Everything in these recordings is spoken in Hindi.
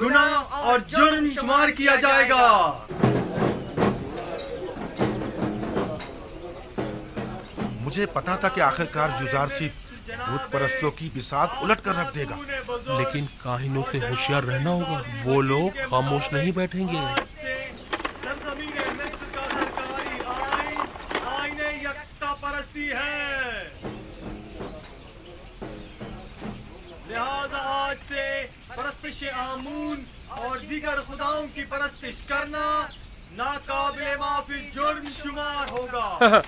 गुनाह और जुर्म शुमार किया जाएगा। मुझे पता था कि आखिरकार युज़ारसीफ भूत परस्तों की बिसात उलट कर रख देगा, लेकिन काहिनों से होशियार रहना होगा। वो लोग खामोश नहीं बैठेंगे। लिहाजा आज से परस्तिश आमून और दीगर खुदाओं की परस्तिश करना नाकाबिले माफी जुर्म शुमार होगा।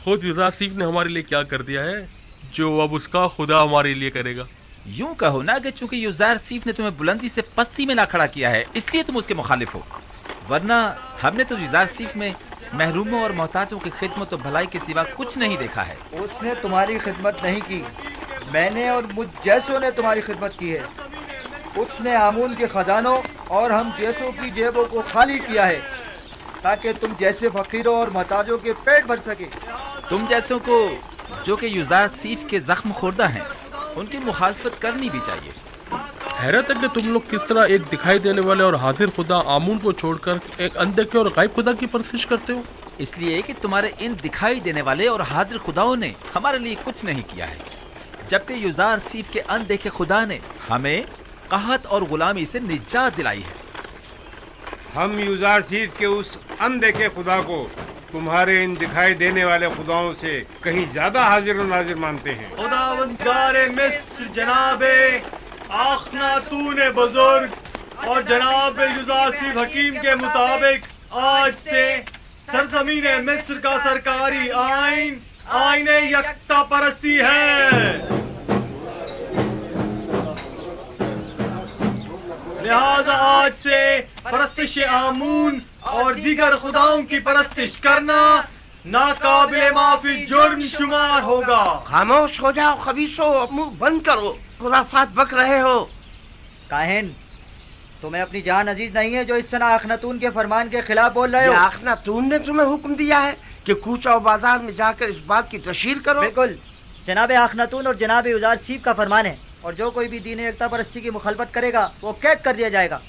खुद युज़ारसीफ ने हमारे लिए क्या कर दिया है जो अब उसका खुदा हमारे लिए करेगा। यूं कहो ना कि चूंकि युज़ारसीफ ने तुम्हें बुलंदी से पस्ती में ला खड़ा किया है इसलिए तुम उसके मुखालिफ हो, वरना हमने तो युज़ारसीफ में महरूमों और मोहताजों की खिदमत और भलाई के सिवा कुछ नहीं देखा है। उसने तुम्हारी खिदमत नहीं की, मैंने और मुझ जैसों ने तुम्हारी खिदमत की है। उसने आमून के खजानों और हम जैसों की जेबों को खाली किया है ताकि तुम जैसे फकीरों और मोहताजों के पेट भर सके। तुम जैसों को जो कि युज़ारसीफ के जख्म खोरदा हैं उनकी मुखालफत करनी भी चाहिए। हैरत है कि तुम लोग किस तरह एक दिखाई देने वाले और हाजिर खुदा आमून को छोड़कर एक अनदेखे और गायब खुदा की परस्तिश करते हो। इसलिए कि तुम्हारे इन दिखाई देने वाले और हाजिर खुदाओं ने हमारे लिए कुछ नहीं किया है, जबकि युज़ारसीफ के अनदेखे खुदा ने हमें कहत और गुलामी से निजात दिलाई है। हम युज़ारसीफ के उस अनदेखे खुदा को तुम्हारे इन दिखाई देने वाले खुदाओं से कहीं ज्यादा हाजिर और नाजिर मानते हैं। खुदावंदारे मिस्र जनाबे आखनातून बुजुर्ग और जनाब युज़ारसीफ हकीम के मुताबिक आज से सरजमीन मिस्र का सरकारी आइन आईने यकता परस्ती है। लिहाजा आज से परस्तिश आमून और दीगर खुदाओं की परस्तिश करना नाकाबिले माफी जुर्म शुमार होगा। खामोश हो जाओ खबीसो, मुंह बंद करो, खुराफात बक रहे हो। काहिन, तुम्हें अपनी जान अजीज नहीं है जो इस तरह अखनातून के फरमान के खिलाफ बोल रहे हो? अखनातून ने तुम्हें हुक्म दिया है कि कूचा और बाजार में जाकर इस बात की तशहीर करो। बिल्कुल, जनाब अखनातून और जनाब युज़ारसीफ का फरमान है और जो कोई भी दीन एकता परस्ती की मुखालफत करेगा वो कैद कर दिया जाएगा।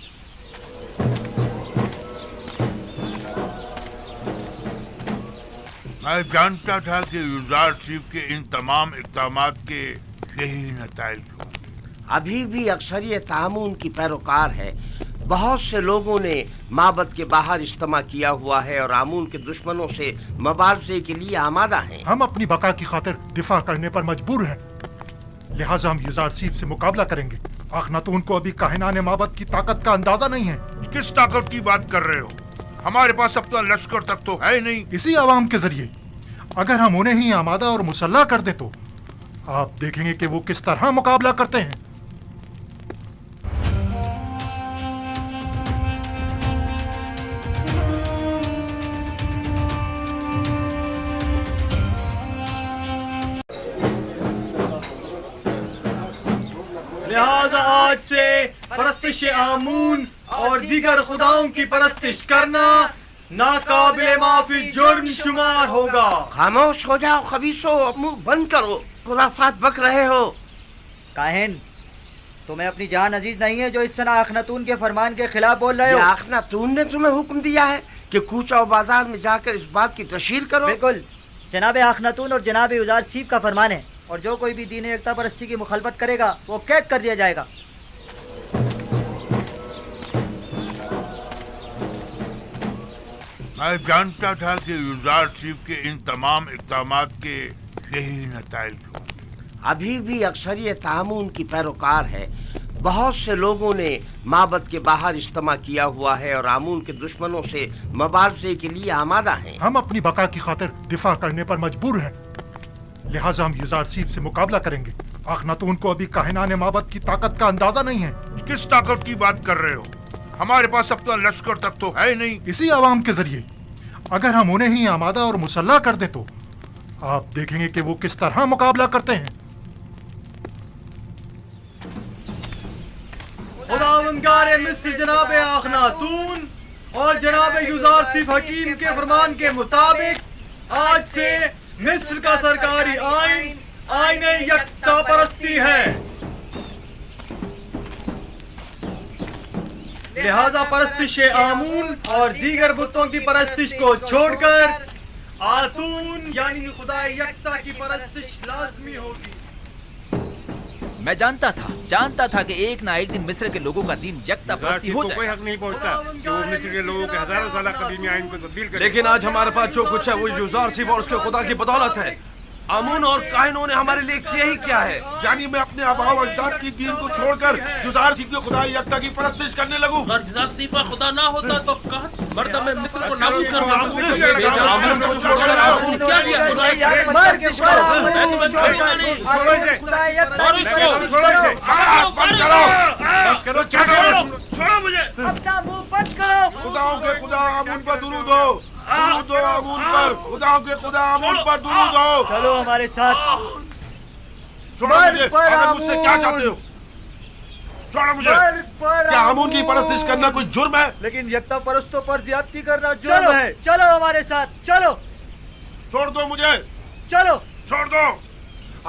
मैं जानता था कि युज़ारसीफ के इन तमाम इक़दामात के यही नताइज होंगे। अभी भी अक्सरियत आमून की पैरोकार है। बहुत से लोगों ने माबद के बाहर इज्तिमा किया हुआ है और आमून के दुश्मनों से मुबारज़े के लिए आमादा हैं। हम अपनी बका की खातिर दिफा करने पर मजबूर हैं, लिहाजा हम युज़ारसीफ से मुकाबला करेंगे। अखनातून को अभी काहिनाने माबद की ताकत का अंदाजा नहीं है। किस ताकत की बात कर रहे हो? हमारे पास अब तो लश्कर तक तो है नहीं। इसी आवाम के जरिए अगर हम उन्हें ही आमादा और मुसल्ला कर दें तो आप देखेंगे कि वो किस तरह मुकाबला करते हैं। लिहाजा आज से परस्तिश आमून और दीगर खुदाओं की परस्तिश करना नाकाबिले माफी जुर्म शुमार होगा। खामोश हो जाओ खबीसो, मुंह बंद करो, खुराफात बक रहे हो। काहिन, तुम्हें अपनी जान अजीज नहीं है जो इस तरह अखनातून के फरमान के खिलाफ बोल रहे हो? अखनातून ने तुम्हें हुक्म दिया है कि कूचा और बाजार में जाकर इस बात की तशहीर करो। बिल्कुल, जनाब अखनातून और जनाब युज़ारसीफ का फरमान है और जो कोई भी दीन एकता परस्ती की मुखालफत करेगा वो कैद कर दिया जाएगा। मैं जानता था कि युज़ारसीफ के इन तमाम इक़दामात के यही नताइज होंगे। अभी भी अक्सरियत आमून की पैरोकार है। बहुत से लोगों ने माबद के बाहर इज्तिमा किया हुआ है और आमून के दुश्मनों से मुबारज़े के लिए आमादा हैं। हम अपनी बका की खातिर दिफा करने पर मजबूर हैं, लिहाजा हम युज़ारसीफ से मुकाबला करेंगे। अखनातून को अभी काहिनाने माबद की ताकत का अंदाजा नहीं है। किस ताकत की बात कर रहे हो? हमारे पास अब तो लश्कर तक तो है नहीं। इसी आवाम के जरिए अगर हम उन्हें ही आमादा और मुसल्ला कर दें तो आप देखेंगे कि वो किस तरह मुकाबला करते हैं। खुदावंदारे मिस्र जनाब अखनातून और जनाब युज़ारसीफ हकीम के फरमान के मुताबिक आज से मिस्र का सरकारी आइन आईने यकता परस्ती है। लिहाजा परस्तिश आमून और दीगर बुतों की परस्तिश को छोड़कर आतून यानी खुदा यकता की परस्तिश लाजमी होगी। मैं जानता था कि एक ना एक दिन मिस्र के लोगों का दीन यकता परस्ती हो कोई जाएगा। हक नहीं पहुंचता कि वो मिस्र के लोगों के हजारों साल कदीमी आइन को तब्दील करे। लेकिन आज हमारे पास जो कुछ है वो यूज़ार सिफ और उसके खुदा की बदौलत है। आमून और काहिनों ने हमारे लिए किया ही क्या है? यानी मैं अपने आबा व अजदाद की दीन को छोड़कर जुजार सिफ के खुदा यकता की परस्तिश करने लगूं। अगर जुजार सिफ का खुदा ना होता तो कहत मर्द में मिस्र को नाबूद कर देता। आमून को छोड़कर आमून क्या किया? खुदा छोड़ो मुझे। अपना मुंह बंद करो। खुदाओं के खुदा आमून पर दुरूद हो, दुरूद हो आमून पर। खुदाओं के खुदा आमून पर दुरूद हो। चलो हमारे साथ। छोड़ो मुझे। अगर मुझसे क्या चाहते हो? छोड़ो मुझे। क्या आमून की परस्तिश करना कोई जुर्म है? लेकिन यकता परस्तों पर ज्यादती करना जुर्म है। चलो हमारे साथ, चलो। छोड़ दो मुझे। चलो। छोड़ दो।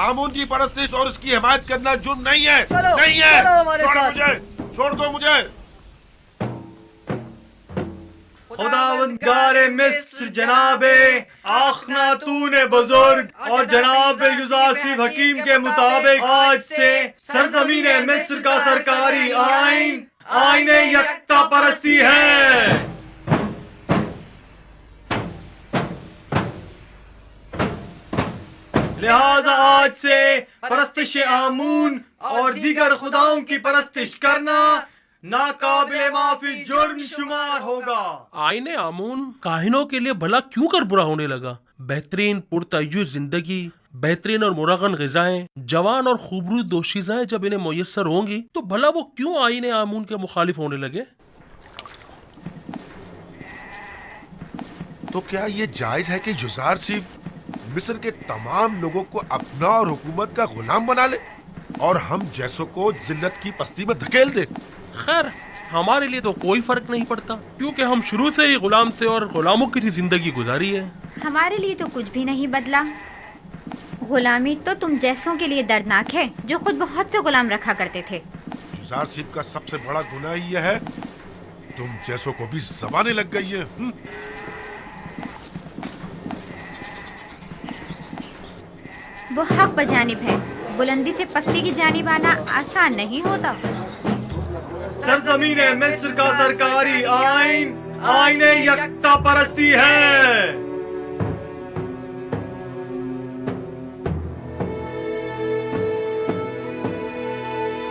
आमून की परस्तिश और उसकी हिमायत करना जुर्म नहीं है। चलो, नहीं है। चलो हमारे छोड़ो साथ। मुझे। छोड़ दो मुझे। खुदावंदगारे मिस्र जनाबे आखनातून बुजुर्ग और जनाबे युजार सिफ हकीम के मुताबिक आज से सरजमीन मिस्र का सरकारी आइन आईने यकता परस्ती है। लिहाजा आज से परस्तिश आमून और दीगर खुदाओं की परस्तिश करना नाकाबिले माफी जुर्म शुमार होगा। आईने आमून काहिनों के लिए भला क्यों कर बुरा होने लगा? बेहतरीन पुरतय्युज जिंदगी, बेहतरीन और मुरागन ग़िज़ाएं, जवान और खूबरूद दोशीज़ाएं जब इन्हें मुयस्सर होंगी तो भला वो क्यों आईने आमून के मुखालिफ होने लगे? तो क्या ये जायज है कि जुजार सिफ मिस्र के तमाम लोगों को अपना और हुकूमत का गुलाम बना ले और हम जैसों को जिल्लत की पस्ती में धकेल दे? खैर हमारे लिए तो कोई फर्क नहीं पड़ता क्योंकि हम शुरू से ही गुलाम थे और गुलामों की सी जिंदगी गुजारी है। हमारे लिए तो कुछ भी नहीं बदला। गुलामी तो तुम जैसों के लिए दर्दनाक है जो खुद बहुत से गुलाम रखा करते थे। जुजार सिफ का सबसे बड़ा गुनाह यह है तुम जैसों को भी ज़बानें लग गई है। वो हक बजानिब है, बुलंदी से पस्ती की जानिब आना आसान नहीं होता। सरजमीन मिस्र का सरकारी आइन आईने यकता परस्ती है।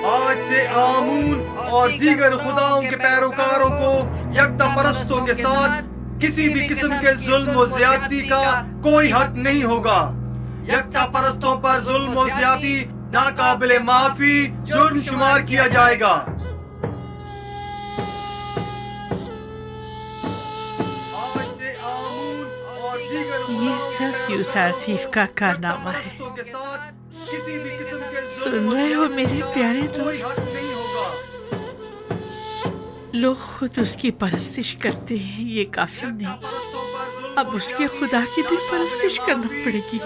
आज से आमून और दीगर खुदाओं के पैरोकारों को यकता परस्तों के साथ किसी भी किस्म के जुल्म और ज्यादती का कोई हक नहीं होगा। यकता परस्तों पर जुल्म और ज्यादती नाकाबिले माफी जुर्म शुमार किया जाएगा। ये सब यूज़ार सिफ का कारनामा है। सुन रहे हो मेरे प्यारे दोस्त? लोग खुद उसकी परस्तिश करते हैं, ये काफी नहीं, अब उसके खुदा की भी परस्तिश करना पड़ेगी।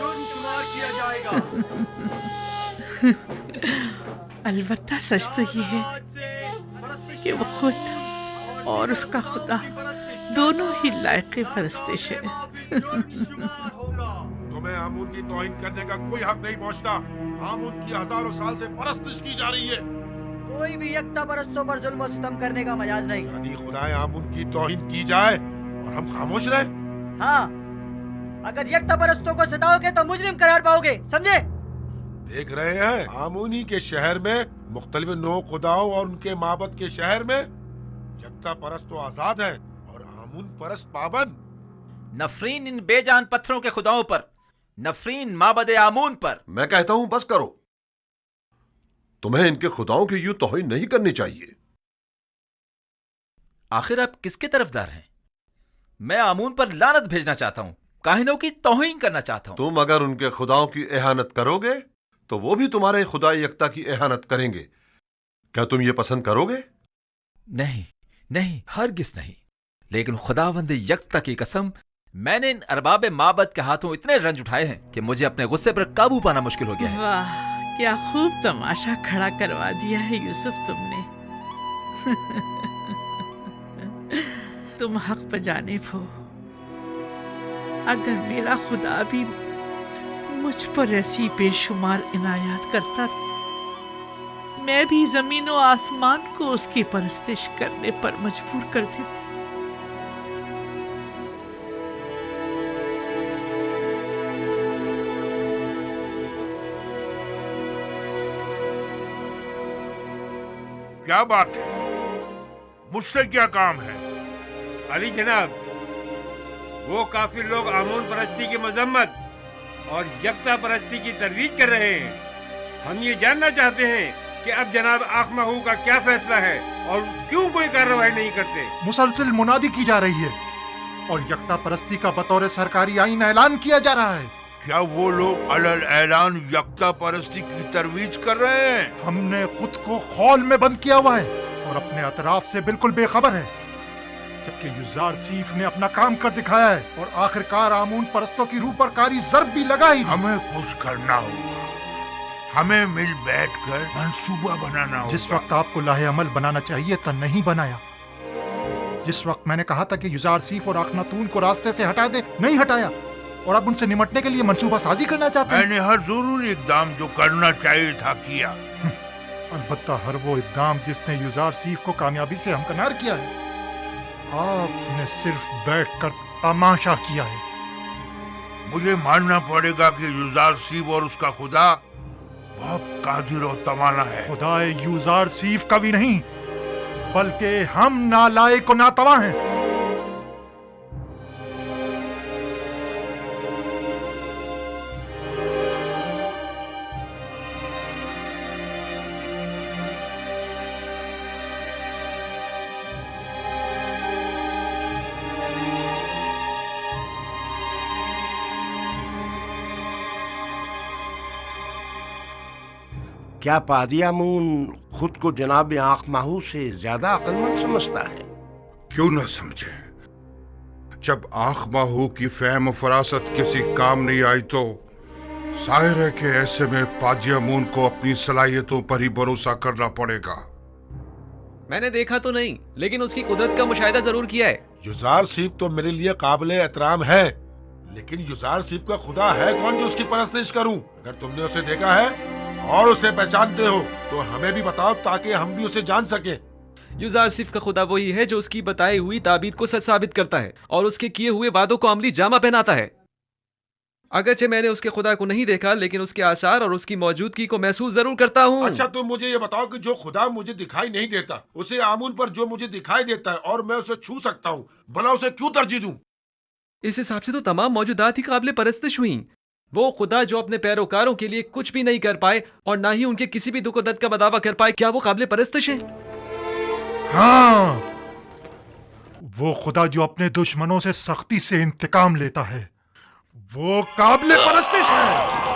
अलबत्ता सच तो ये है कि वो खुद और उसका खुदा दोनों ही लायक परस्तिश है। तुम्हें आमून की तौहीन करने का कोई हक नहीं पहुंचता। आमून की हजारों साल से परस्तिश की जा रही है। कोई भी यकता परस्तों पर जुल्म और सितम करने का मजाज नहीं। यानी खुदाए आमून की तौहीन की जाए और हम खामोश रहे? हाँ, अगर यकता परस्तों को सताओगे तो मुजरिम करार पाओगे, समझे? देख रहे हैं आमूनी के शहर में मुख्तलिफ नौ खुदाओं और उनके माबद के शहर में यकता परस्त तो आजाद है और आमून परस्त पाबंद। नफरीन इन बेजान पत्थरों के खुदाओं पर, नफरीन माबद आमून पर। मैं कहता हूं बस करो, तुम्हें इनके खुदाओं की यूं तौहीन नहीं करनी चाहिए। आखिर आप किसके तरफदार हैं? मैं आमून पर लानत भेजना चाहता हूं, काहिनों की तौहीन करना चाहता हूं। तुम अगर उनके खुदाओं की एहानत करोगे तो वो भी तुम्हारे खुदा यकता की एहानत करेंगे। क्या तुम ये पसंद करोगे? नहीं नहीं, हरगिज नहीं। लेकिन खुदावंद यकता की कसम, मैंने इन अरबाब माबद के हाथों इतने रंज उठाए हैं कि मुझे अपने गुस्से पर काबू पाना मुश्किल हो गया है। वाह, क्या खूब तमाशा खड़ा करवा दिया है यूसुफ तुमने। तुम हक पर जानिब हो। अगर मेरा खुदा भी मुझ पर ऐसी बेशुमार इनायत करता, मैं भी जमीन और आसमान को उसकी परस्तिश करने पर मजबूर कर देती। क्या बात है? मुझसे क्या काम है? अली जनाब, वो काफिर लोग आमून परस्ती की मजम्मत और यकता परस्ती की तरवीज कर रहे हैं। हम ये जानना चाहते हैं कि अब जनाब आखमाहू का क्या फैसला है और क्यों कोई कार्रवाई नहीं करते। मुसलसल मुनादी की जा रही है और यकता परस्ती का बतौर सरकारी आईन ऐलान किया जा रहा है। क्या वो लोग अलल ऐलान यकता परस्ती की तरवीज कर रहे हैं? हमने खुद को खौल में बंद किया हुआ है और अपने अतराफ से बिल्कुल बेखबर है, जबकि युजार सीफ ने अपना काम कर दिखाया है और आखिरकार आमून परस्तों की रूह पर कारी ज़र्ब भी लगाई। हमें कुछ करना होगा, हमें मिल बैठकर मंसूबा बनाना होगा। जिस वक्त आपको लाहे अमल बनाना चाहिए था नहीं बनाया, जिस वक्त मैंने कहा था कि युजार सीफ और अखनातून को रास्ते से हटा दे नहीं हटाया, और अब उनसे निमटने के लिए मंसूबा साजी करना चाहते हैं। मैंने हर जरूरी इकदाम जो करना चाहिए था किया। अलबत्ता हर वो इकदाम जिसने युजार सीफ को कामयाबी से हमकनार किया है, आपने सिर्फ बैठकर तमाशा किया है। मुझे मानना पड़ेगा कि युजार सीफ और उसका खुदा बहुत कादिर और तवाना है। खुदाए युजार सीफ का भी नहीं, बल्कि हम नालायक और नातवा हैं। क्या पादी आमून खुद को जनाब आखमाहू से ज्यादा अक्लमंद समझता है? क्यों न समझे। जब आखमाहू की फहम और फरासत किसी काम नहीं आई तो जाहिर है कि ऐसे में पादी आमून को अपनी सलाहियतों पर ही भरोसा करना पड़ेगा। मैंने देखा तो नहीं, लेकिन उसकी कुदरत का मुशाहिदा जरूर किया है। युजार सीफ तो मेरे लिए काबिल एहतराम है, लेकिन युजार सीफ का खुदा है कौन जो उसकी परस्तिश करूं? अगर तुमने उसे देखा है और उसे पहचानते हो तो हमें भी बताओ ताकि हम भी उसे जान सके। युजार सिफ का खुदा वही है जो उसकी बताई हुई ताबीर को सच साबित करता है और उसके किए हुए वादों को अमली जामा पहनाता है। अगरचे मैंने उसके खुदा को नहीं देखा, लेकिन उसके आसार और उसकी मौजूदगी को महसूस जरूर करता हूँ। अच्छा, तुम मुझे ये बताओ कि जो खुदा मुझे दिखाई नहीं देता, उसे आमून पर जो मुझे दिखाई देता है और मैं उसे छू सकता हूँ, भला उसे क्यों तरजीह दूं? इस हिसाब से तो तमाम मौजूदात ही काबिल परस्तिश हुई। वो खुदा जो अपने पैरोकारों के लिए कुछ भी नहीं कर पाए और ना ही उनके किसी भी दुख दर्द का दावा कर पाए, क्या वो काबिल परस्तिश है? हाँ, वो खुदा जो अपने दुश्मनों से सख्ती से इंतकाम लेता है, वो काबिल परस्तिश है।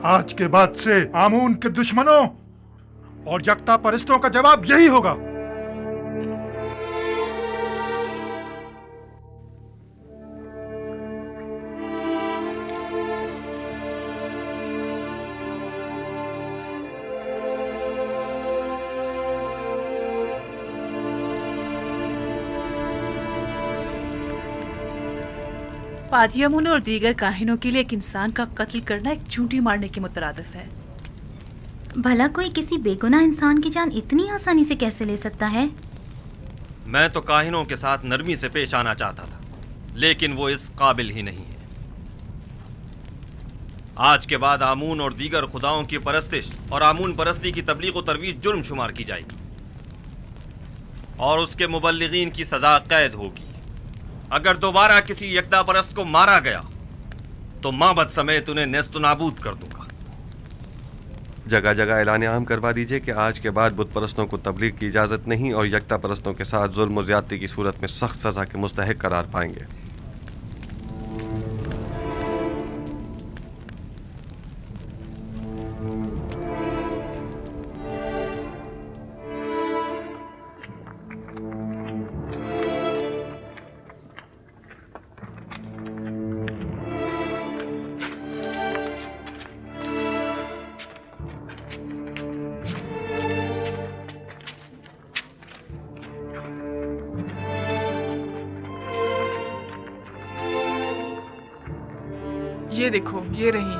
आज के बाद से आमून के दुश्मनों और यकता परस्तों का जवाब यही होगा। पादी आमून और दीगर काहिनों के लिए एक इंसान का कत्ल करना एक चूंटी मारने के मुतरादिफ है। भला कोई किसी बेगुनाह इंसान की जान इतनी आसानी से कैसे ले सकता है? मैं तो काहिनों के साथ नरमी से पेश आना चाहता था, लेकिन वो इस काबिल ही नहीं है। आज के बाद आमून और दीगर खुदाओं की परस्तिश और आमून परस्ती की तबलीग और तरवीज जुर्म शुमार की जाएगी और उसके मुबल्लिगीन की सजा कैद होगी। अगर दोबारा किसी यकता परस्त को मारा गया तो माबद समेत उन्हें नेस्त नाबूद कर दूंगा। जगह जगह ऐलान आम करवा दीजिए कि आज के बाद बुत परस्तों को तबलीग की इजाज़त नहीं और यकता परस्तों के साथ जुल्म और ज़्यादती की सूरत में सख्त सज़ा के मुस्तहिक करार पाएंगे। ये देखो, ये रही।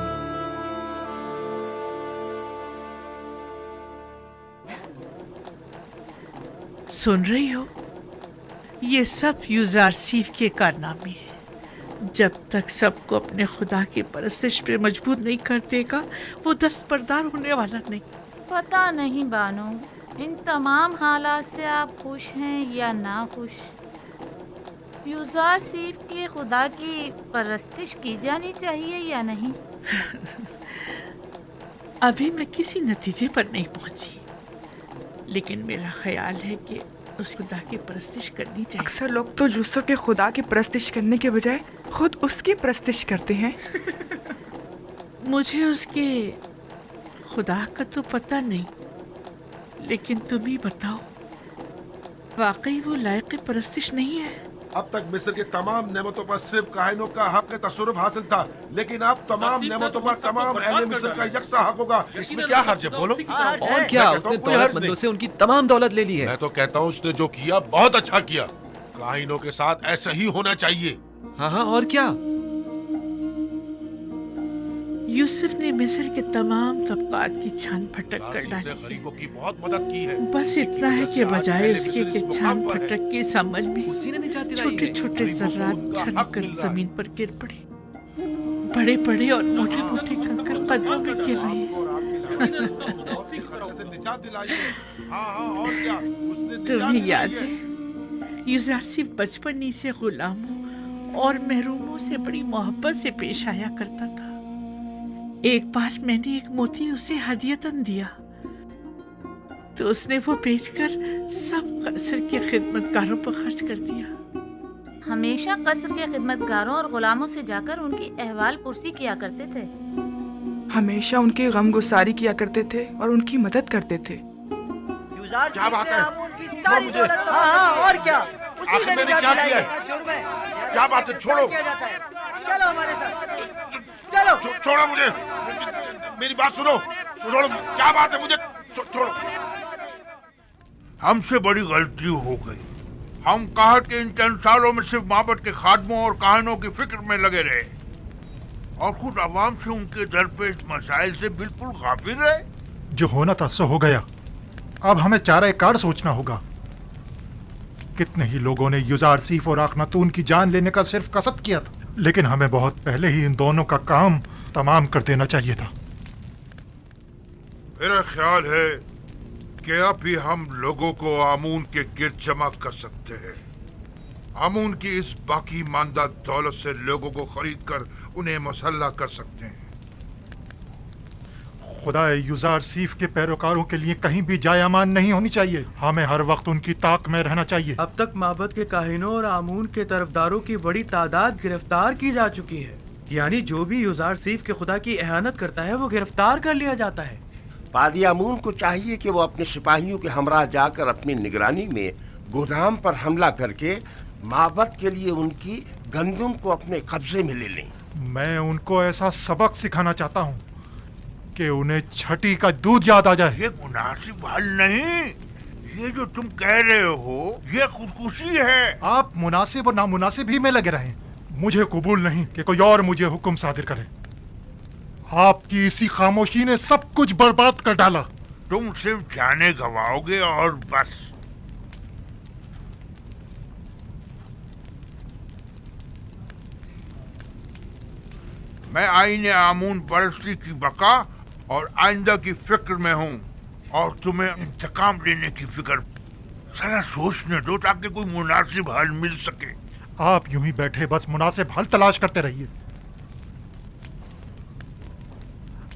सुन रही हो? ये सब यूजारसीफ के कारनामे हैं। जब तक सबको अपने खुदा की परस्तिश पे मजबूर नहीं कर देगा, वो दस्तबरदार होने वाला नहीं। पता नहीं बानो, इन तमाम हालात से आप खुश हैं या ना खुश? यूजारसीफ के खुदा की परस्तिश की जानी चाहिए या नहीं? अभी मैं किसी नतीजे पर नहीं पहुंची, लेकिन मेरा ख्याल है कि उस खुदा की परस्तिश करनी चाहिए। अक्सर लोग तो यूसुफ के खुदा की परस्तिश करने के बजाय खुद उसकी परस्तिश करते हैं। मुझे उसके खुदा का तो पता नहीं, लेकिन तुम ही बताओ, वाकई वो लायक परस्तिश नहीं है? अब तक मिस्र के तमाम नेमतों पर सिर्फ काहिनों का हक तसरुफ हासिल था, लेकिन अब तमाम नेमतों पर तमाम अहले मिस्र का यकसा हक होगा। इसमें क्या हर्ज है? बोलो। और क्या, उसने दौलतमंदों से उनकी तमाम दौलत ले ली है। मैं तो कहता हूँ उसने जो किया बहुत अच्छा किया। काहिनों के साथ ऐसा ही होना चाहिए। हाँ हाँ, और क्या। यूसुफ ने मिस्र के तमाम तबकात की छान फटक कर डाली। गरीबों की बहुत मदद की है। बस इतना है कि बजाय उसके कि छान फटक के समझ में छोटे छोटे जर्रात छलक कर जमीन पर गिर पड़े। बड़े बड़े और मोटे मोटे कंकर कदमों में गिर रहे हैं। तुम्हें याद है, यूसुफ बचपन ही से गुलामों और महरूमों से बड़ी मोहब्बत से पेश आया करता था। एक बार मैंने एक मोती उसे हदियतन दिया, तो उसने वो बेचकर सब कसर के खिदमतगारों पर खर्च कर दिया। हमेशा कसर के खिदमतगारों और गुलामों से जाकर उनकी अहवाल पुरसी किया करते थे। हमेशा उनकी गमगुसारी किया करते थे और उनकी मदद करते थे। क्या बात है? हाँ, और क्या? आखिर मैंने क्या किया है? क्या बात है? छोड़ो। चलो हमारे साथ, चलो। छोड़ो मुझे, मेरी बात सुनो। छोड़ो, क्या बात है? मुझे छोड़ो। हमसे बड़ी गलती हो गई। हम कहत के इन चंद सालों में सिर्फ माबद के खादमों और काहिनों की फिक्र में लगे रहे और खुद अवाम से उनके दरपेश मसाइल से बिल्कुल गाफिल रहे। जो होना था सो हो गया। अब हमें चारा कार सोचना होगा। कितने ही लोगों ने यूजारसीफ और आखनातून की जान लेने का सिर्फ कसद किया था, लेकिन हमें बहुत पहले ही इन दोनों का काम तमाम कर देना चाहिए था। मेरा ख्याल है कि अब भी हम लोगों को आमून के गिर्द जमा कर सकते हैं। आमून की इस बाकी मानदा दौलत से लोगों को खरीद कर उन्हें मुसल्ला कर सकते हैं। खुदा यूजारसीफ के पैरोकारों के लिए कहीं भी जाय अमान नहीं होनी चाहिए। हमें हर वक्त उनकी ताक में रहना चाहिए। अब तक माबद के काहिनों और आमून के तरफदारों की बड़ी तादाद गिरफ्तार की जा चुकी है। यानी जो भी यूजारसीफ के खुदा की एहानत करता है वो गिरफ्तार कर लिया जाता है। पादी आमून को चाहिए कि वो अपने सिपाहियों के हमरा जाकर अपनी निगरानी में गोदाम पर हमला करके माबद के लिए उनकी गंदुम को अपने कब्जे में ले लें। मैं उनको ऐसा सबक सिखाना चाहता हूँ कि उन्हें छठी का दूध याद आ जाए। ये मुनासिब हल नहीं। ये जो तुम कह रहे हो ये खुदकुशी है। आप मुनासिब और नामुनासिब ही में लगे रहें। मुझे कबूल नहीं कि कोई और मुझे हुक्म सादिर करे। आपकी इसी खामोशी ने सब कुछ बर्बाद कर डाला। तुम सिर्फ जाने गवाओगे और बस। मैं आईने आमून परस्ती की बका और आइंदा की फिक्र में हूँ और तुम्हें इंतकाम लेने की फिक्र। जरा सोचने दो ताकि कोई मुनासिब हल मिल सके। आप यूं ही बैठे बस मुनासिब हल तलाश करते रहिए।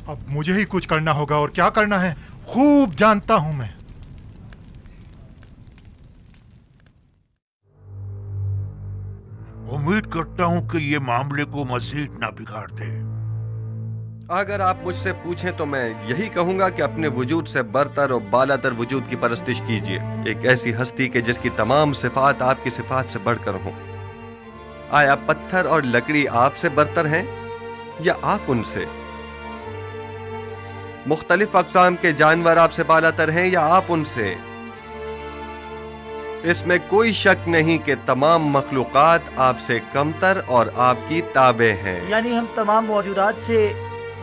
अब मुझे ही कुछ करना होगा और क्या करना है खूब जानता हूं मैं। उम्मीद करता हूं कि ये मामले को मजीद ना बिगाड़ दे। अगर आप मुझसे पूछें तो मैं यही कहूंगा कि अपने वजूद से बरतर और बालातर वजूद की परस्तिश कीजिए। एक ऐसी हस्ती के जिसकी तमाम सिफात आपकी सिफात से बढ़कर हों। आया पत्थर और लकड़ी आपसे बरतर हैं या आप उनसे? मुख्तलिफ अक़साम के जानवर आपसे बालातर हैं या आप उनसे? इसमें कोई शक नहीं कि तमाम मखलूक़ात आपसे कमतर और आपकी ताबे हैं। यानी हम तमाम मौजूदात से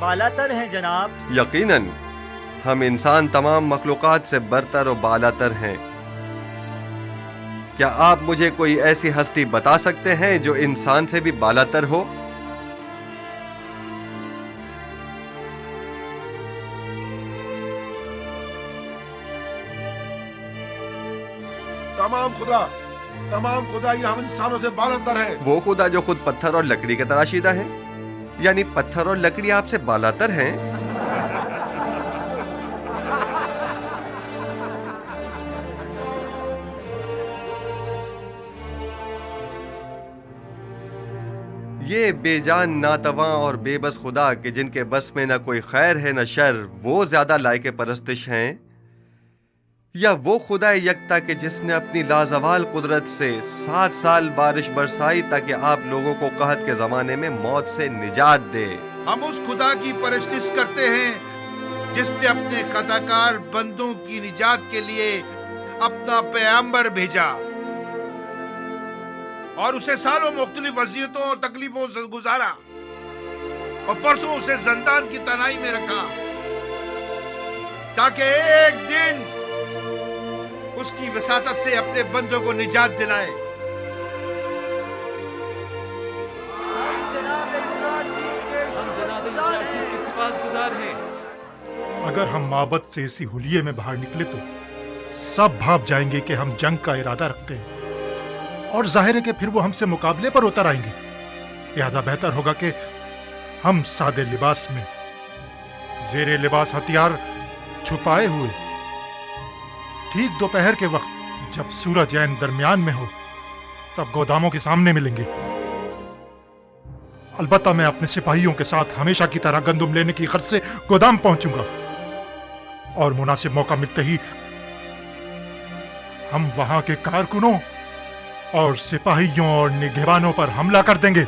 बालातर हैं जनाब। यकीनन हम इंसान तमाम मखलूक़ात से बरतर और बालातर हैं। क्या आप मुझे कोई ऐसी हस्ती बता सकते हैं जो इंसान से भी बालातर हो? तमाम खुदा ये हम इंसानों से बालातर है। वो खुदा जो खुद पत्थर और लकड़ी के तराशीदा है, यानी पत्थर और लकड़ी आपसे बालातर हैं। ये बेजान नातवा और बेबस खुदा के जिनके बस में न कोई खैर है न शर, वो ज्यादा लायक परस्तिश हैं या वो खुदा यकता के जिसने अपनी लाजवाल कुदरत से 7 साल बारिश बरसाई ताकि आप लोगों को कहत के जमाने में मौत से निजात दे? हम उस खुदा की परस्तिश करते हैं जिसने अपने खताकार बंदों की निजात के लिए अपना पैगंबर भेजा और उसे सालों मुख्तलिफ वज़ीयतों और तकलीफों से गुजारा और परसों उसे ज़ंदान की तनाई में रखा ताकि एक दिन उसकी वसातत से अपने बंदों को निजात दिलाए। अगर हम माबद से इसी हुलिये में बाहर निकले तो सब भाप जाएंगे कि हम जंग का इरादा रखते हैं और जाहिर है कि फिर वो हमसे मुकाबले पर उतर आएंगे। लिहाजा बेहतर होगा कि हम सादे लिबास में जेरे लिबास हथियार छुपाए हुए ठीक दोपहर के वक्त जब सूरज ऐन दरमियान में हो तब गोदामों के सामने मिलेंगे। अलबत्ता मैं अपने सिपाहियों के साथ हमेशा की तरह गंदुम लेने की गर्ज से गोदाम पहुंचूंगा और मुनासिब मौका मिलते ही हम वहां के कारकुनों और सिपाहियों और निगहबानों पर हमला कर देंगे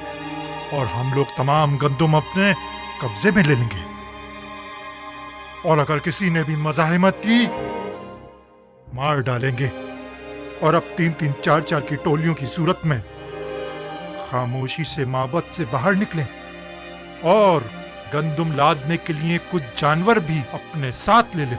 और हम लोग तमाम गंदुम अपने कब्जे में ले लेंगे। और अगर किसी ने भी मज़ाहिमत की मार डालेंगे और अब 3-3, 4-4 की टोलियों की सूरत में खामोशी से माबद से बाहर निकलें और गंदुम लादने के लिए कुछ जानवर भी अपने साथ ले लें।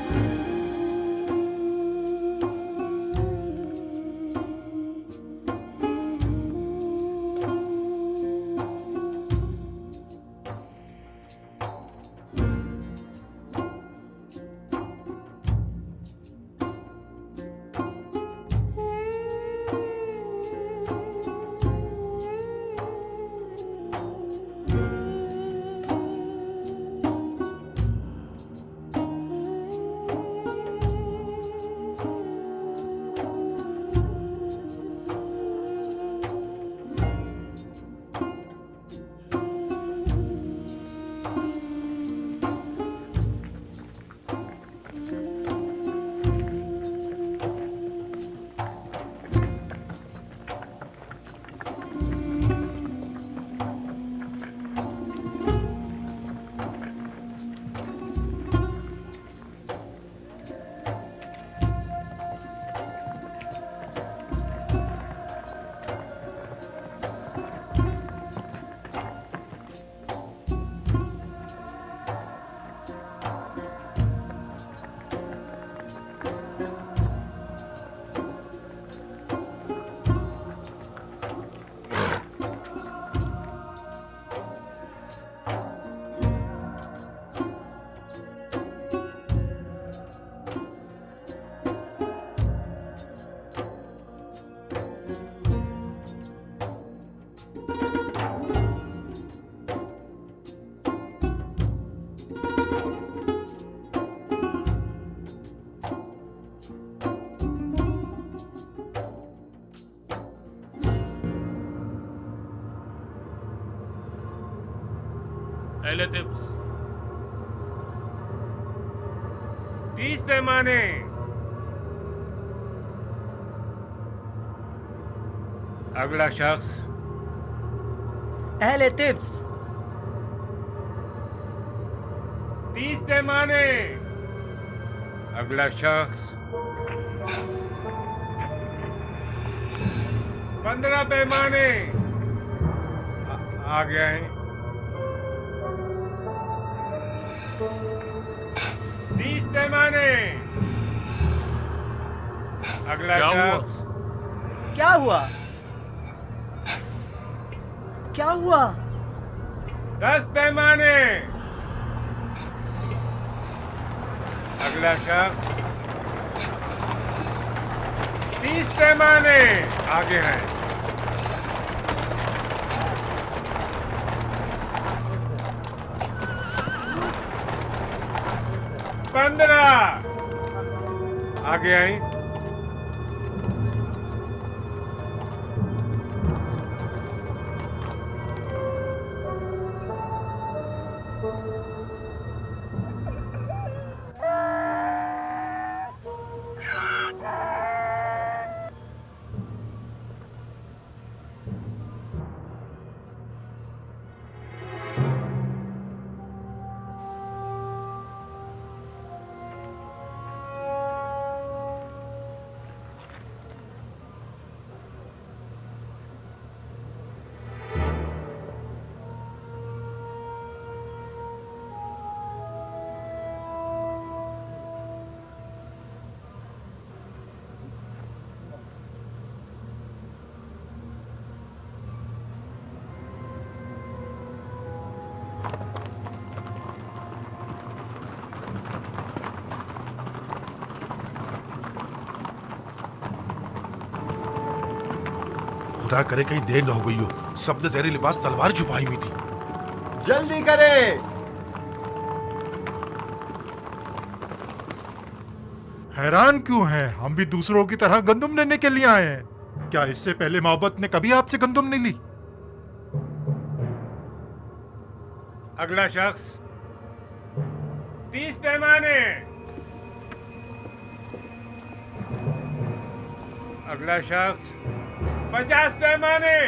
पहले टिप्स 30 पैमाने। अगला शख्स। अहले टिप्स 30 पैमाने। अगला शख्स। 15 पैमाने आ गया है। 20 पैमाने। अगला शख्स। क्या हुआ? क्या हुआ? 10 पैमाने। अगला शख्स। 30 पैमाने आगे हैं। 15 आगे आई। खुदा करे कहीं देर न हो गई हो। सबने जहरी लिबास तलवार छुपाई हुई थी। जल्दी करे। हैरान क्यों हैं? हम भी दूसरों की तरह गंदुम लेने के लिए आए हैं। क्या इससे पहले मोहब्बत ने कभी आपसे गंदुम नहीं ली? अगला शख्स। 30 पैमाने। अगला शख्स। 50 पैमाने।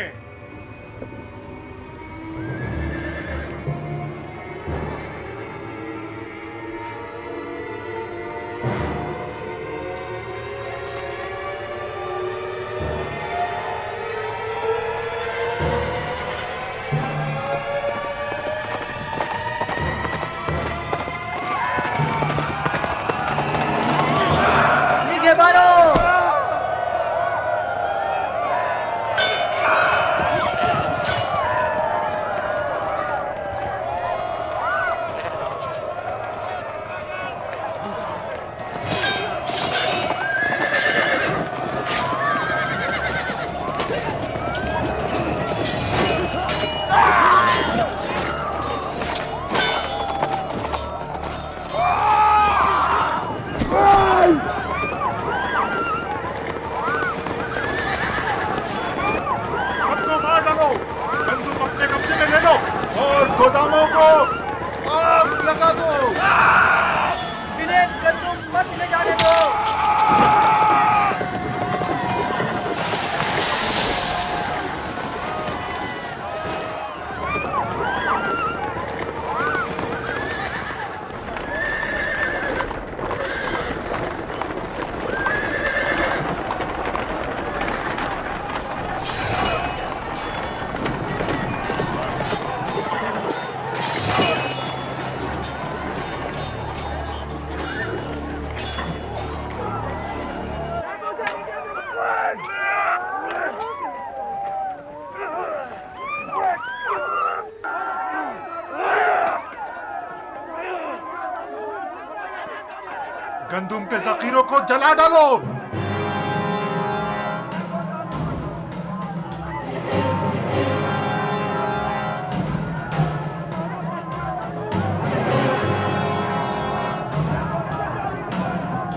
ठीक है, मारो। सबको मार डालो। गंदुम अपने कब्जे में ले लो और गोदामों को आग लगा दो। विलेन गंदुम मत ले जाने दो। गंदुम के जखीरों को जला डालो।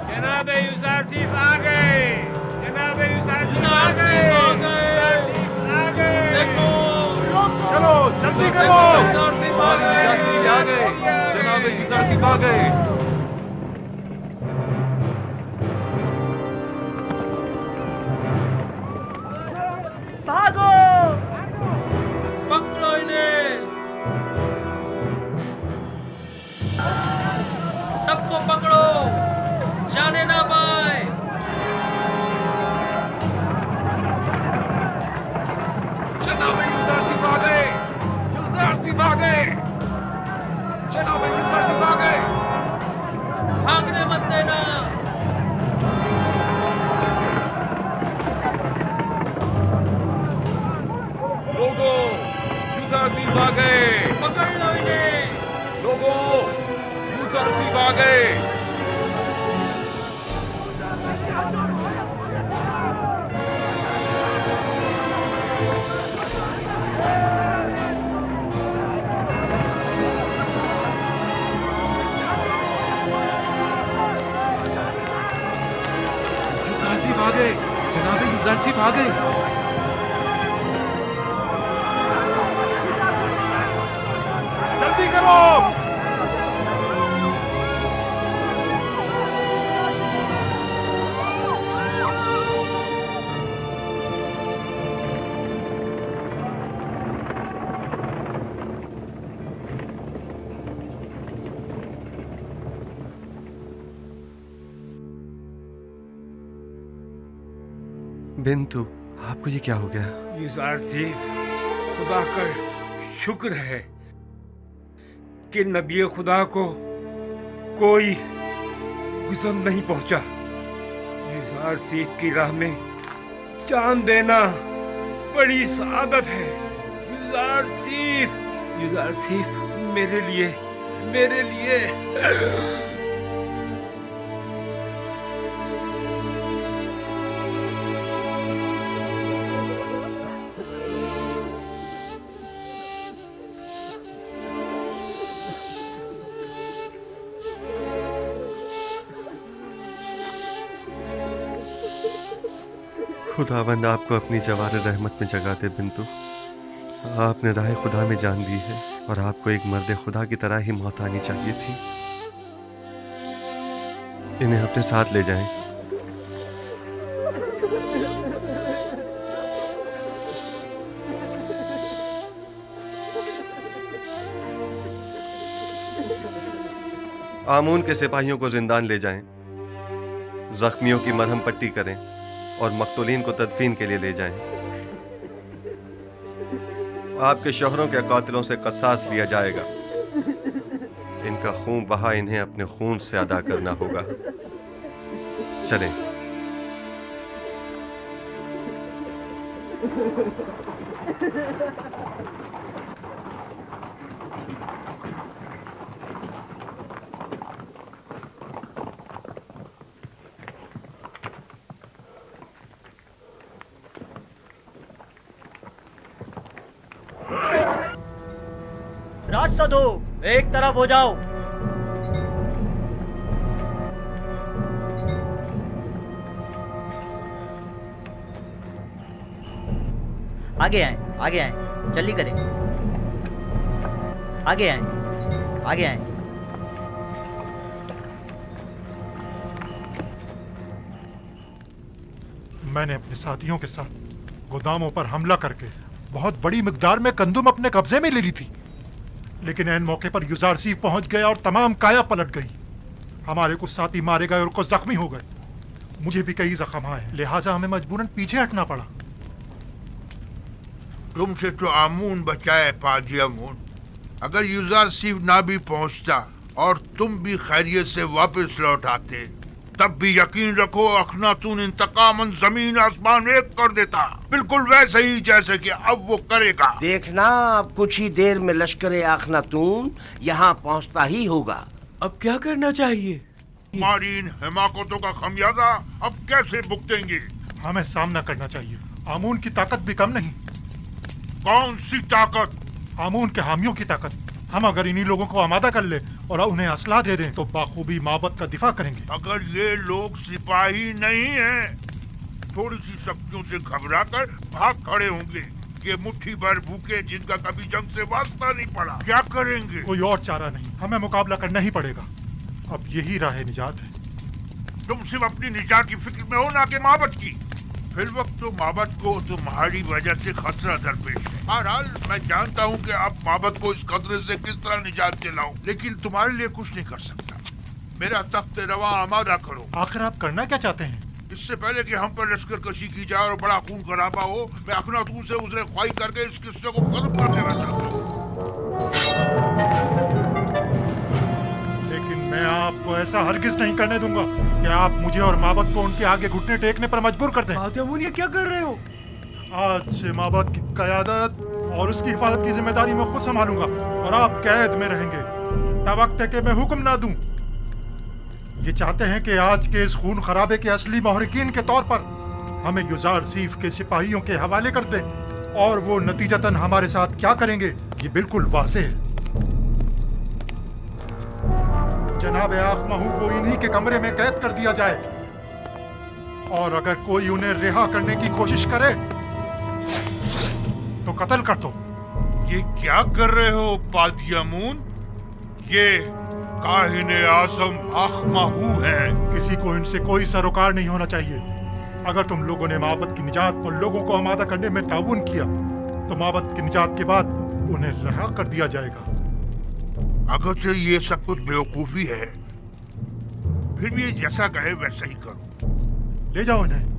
जनाब यूसुफ आ गए। जनाब यूसुफ आ गए। आ गए। देखो, चलो जल्दी करो। आ गए। जनाब यूसुफ आ गए। भागो। पकड़ो इन्हें। सबको पकड़ो, जाने ना पाए। तो आ गए। युज़ारसीफ आ गए, जनाबे युज़ारसीफ आ गए। जल्दी करो। बिंतु, आपको ये क्या हो गया? युज़ारसीफ, खुदा का शुक्र है कि नबी खुदा को कोई गुज़र नहीं पहुंचा। युज़ारसीफ की राह में जान देना बड़ी सआदत है। युज़ारसीफ, युज़ारसीफ, मेरे लिए, मेरे लिए। खुदावंद आपको अपनी जवार रहमत में जगा दे बिंतु। आपने राह खुदा में जान दी है और आपको एक मर्द खुदा की तरह ही मौत आनी चाहिए थी। इन्हें अपने साथ ले जाएं। आमून के सिपाहियों को जिंदान ले जाएं, जख्मियों की मरहम पट्टी करें और मकतूलीन को तदफीन के लिए ले जाएं। आपके शोहरों के कातिलों से कसास लिया जाएगा। इनका खून बहा इन्हें अपने खून से अदा करना होगा। चलें। रास्ता दो, एक तरफ हो जाओ। आगे आए, आगे आए, जल्दी करें। आगे आए, आगे आए। मैंने अपने साथियों के साथ गोदामों पर हमला करके बहुत बड़ी मिकदार में गंदुम अपने कब्जे में ले ली थी, लेकिन ऐन मौके पर युज़ारसीफ पहुंच गया और तमाम काया पलट गई। हमारे कुछ साथी मारे गए और कुछ जख्मी हो गए। मुझे भी कई जख्म आए, लिहाजा हमें मजबूरन पीछे हटना पड़ा। तुमसे तो आमून बचाए पाजी आमून। अगर युज़ारसीफ ना भी पहुंचता और तुम भी खैरियत से वापस लौट आते, तब भी यकीन रखो अखनातून इंतकामन जमीन आसमान एक कर देता, बिल्कुल वैसे ही जैसे कि अब वो करेगा। देखना, अब कुछ ही देर में लश्कर अखनातून यहाँ पहुँचता ही होगा। अब क्या करना चाहिए? हमारी इन हिमाकतों का खमियाजा अब कैसे भुगतेंगे? हमें सामना करना चाहिए। आमून की ताकत भी कम नहीं। कौन सी ताकत? आमून के हामियों की ताकत। हम अगर इन्हीं लोगों को आमादा कर ले और उन्हें असला दे दें तो बाखूबी माबद का दिफा करेंगे। अगर ये लोग सिपाही नहीं हैं, थोड़ी सी शक्तियों से घबराकर भाग खड़े होंगे। ये मुट्ठी भर भूखे जिनका कभी जंग से वास्ता नहीं पड़ा, क्या करेंगे? कोई और चारा नहीं, हमें मुकाबला करना ही पड़ेगा। अब यही राह निजात है। तुम सिर्फ अपनी निजात की फिक्र में हो, ना कि माबद की। फिर वक्त तो माबद को तुम्हारी वजह से खतरा दरपेश है। बहरहाल मैं जानता हूँ कि आप माबद को इस खतरे से किस तरह निजात दिलाऊं, लेकिन तुम्हारे लिए कुछ नहीं कर सकता। मेरा तख्त रवा आमादा करो। आखिर आप करना क्या चाहते हैं? इससे पहले कि हम पर लश्कर कशी की जाए और बड़ा खून खराबा हो, मैं अखनातून से उजरे ख्वाही करके इस किस्से को खत्म कर देना चाहता हूँ। लेकिन मैं आपको ऐसा हरगिज नहीं करने दूंगा कि आप मुझे और माबद को उनके आगे घुटने टेकने पर मजबूर कर दें। ये क्या कर रहे हो? आज से माबद की क़यादत और उसकी हिफाजत की जिम्मेदारी मैं खुद संभालूंगा और आप कैद में रहेंगे तब वक्त है कि मैं हुक्म ना दूं। ये चाहते हैं कि आज के इस खून खराबे के असली महरिकीन के तौर पर हमें युजार सीफ के सिपाहियों के हवाले कर दें, और वो नतीजतन हमारे साथ क्या करेंगे ये बिल्कुल वाज़ेह है। जनाब आख महू को इन्हीं के कमरे में कैद कर दिया जाए, और अगर कोई उन्हें रिहा करने की कोशिश करे तो कत्ल कर दो। ये क्या कर रहे हो पादियामून? ये काहिने आज़म आख महू है। किसी को इनसे कोई सरोकार नहीं होना चाहिए। अगर तुम लोगों ने माबद की निजात और लोगों को आमादा करने में ताउन किया तो माबद की निजात के बाद उन्हें रिहा कर दिया जाएगा। अगरचे ये सब कुछ बेवकूफी है, फिर भी जैसा कहे वैसा ही करो। ले जाओ इन्हें।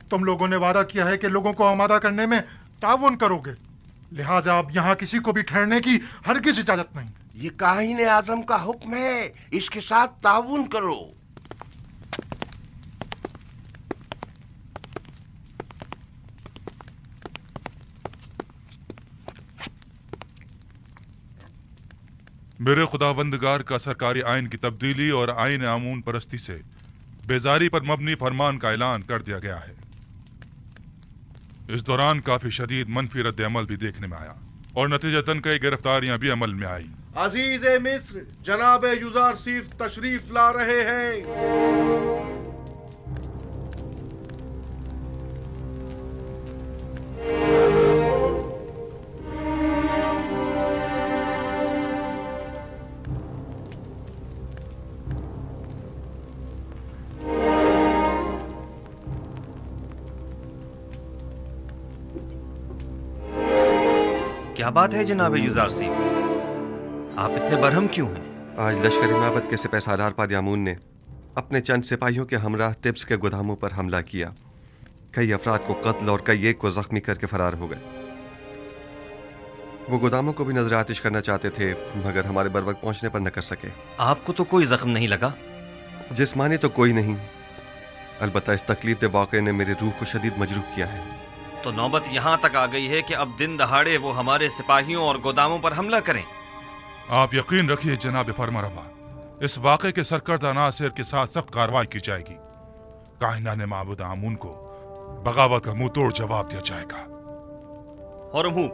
तुम लोगों ने वादा किया है कि लोगों को आमादा करने में ताउन करोगे, लिहाजा अब यहाँ किसी को भी ठहरने की हरगिज़ इजाजत नहीं। ये काहिने आज़म का हुक्म है, इसके साथ ताउन करो। मेरे खुदावंदगार का सरकारी आइन की तब्दीली और आइन आमून परस्ती से बेजारी पर मबनी फरमान का ऐलान कर दिया गया है। इस दौरान काफी शदीद मनफी रद्द अमल भी देखने में आया और नतीजतन कई गिरफ्तारियां भी अमल में आई। अजीज मिस्र, जनाब युजार सीफ तशरीफ ला रहे हैं। क्या बात है जनाब युजार सीफ, आप इतने बरहम क्यों हैं? आज लश्करी माबद के सिपहसालार पादियामून ने अपने चंद सिपाहियों के हमराह तिब्स के गोदामों पर हमला किया। कई अफराद को कत्ल और कई एक को जख्मी करके फरार हो गए। वो गोदामों को भी नजर आतिश करना चाहते थे, मगर हमारे बर वक्त पहुंचने पर न कर सके। आपको तो कोई जख्म नहीं लगा? जिस्मानी तो कोई नहीं, अलबत्ता इस तकलीफ दे वाक़े ने मेरी रूह को शदीद मजरूह किया है। तो नौबत यहाँ तक आ गई है कि अब दिन दहाड़े वो हमारे सिपाहियों और गोदामों पर हमला करें। आप यकीन रखिए जनाब फरमारवा, इस वाक़े के सरकर्दा नासिर के साथ सख्त कार्रवाई की जाएगी। काहिना ने माबूद आमून को बगावत का मुंह तोड़ जवाब दिया जाएगा। हुरमू,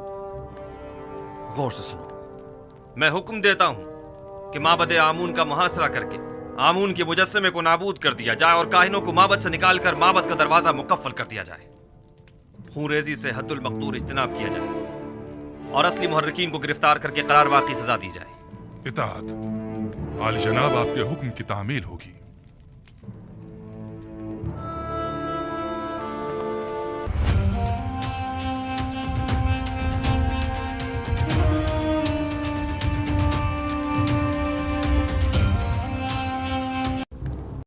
गौर से सुनो, मैं हुक्म देता हूं कि माबद आमून का मुहासरा करके आमून के मुजस्समे को नाबूद कर दिया जाए और काहिनों को माबद से निकालकर माबद का दरवाजा मुकफ्फल कर दिया जाए। खूरेजी से हद्दुल मक़दूर इज्तिनाब किया जाए और असली मुहर्रिकीन को गिरफ्तार करके करार वाक़ई सजा दी जाए। इताअत, आली जनाब आपके हुक्म की तामील होगी।